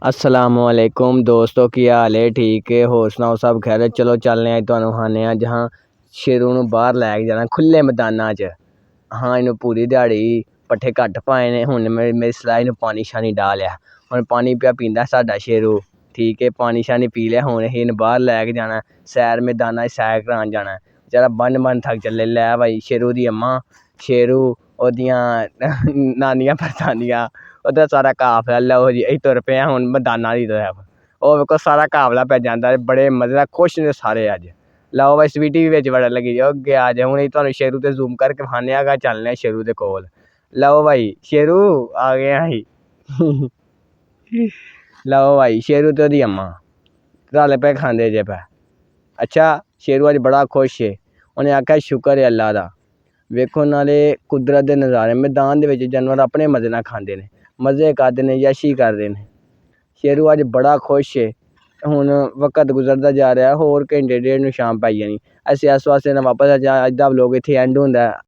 असलामुअलैकुम दोस्तों, की हाल है? ठीक है, होर सुनाओ सब खैर? चलो चलने अज तुहानू खाने जहाँ शेरू नू बाहर लैके जाना खुले मैदाना च। हाँ, इनू पूरी दिहाड़ी पट्ठे घट्ट पाए ने। हुण मेरी सलाह इनू पानी शानी डालिया, हुण पानी पिया पींदा साडा शेरू। ठीक है, पानी शानी पी लिया, हुण इनू बाहर लैके जाना सैर मैदाना च सैर करान जाना। बेचारा बन थक चले। लै भाई शेरू दी अम्मा, शेरू ओदियां नानियां परदादियां, ओह्दा सारा काफला लो जी असीं तुर पे आं हुण मैदाना दी तरफ। ओह् वेखो सारा काफला पे जांदा, बड़े मजे नाल खुश ने सारे अज्ज। लैओ भाई स्वीटी बी बिच बड़न लगी जी, ओह् गया जे हुण तुहानू शेरू ते जूम करके विखाने आं, चलने आं शेरू दे कोल। लैओ भाई शेरू आ गए असीं। लैओ भाई शेरू ते ओह्दी अम्मा रल पे खांदे जे पे। अच्छा, शेरू अज्ज बड़ा खुश है, उन्हें आखेआ शुकर है अल्लाह दा। वेखो नाले कुदरत दे नज़ारे, मैदान दे विच जानवर अपने मजे नाल खांदे ने, मजे करदे ने, यशी करदे ने। शेरू अज्ज बड़ा खुश है। हुण वक्त गुजरदा जा रहा, होर घंटे डेढ़ नू शाम पै जानी। असीं इस वास्ते वापस अज्ज दा व्लॉग इत्थै एंड होंदा है।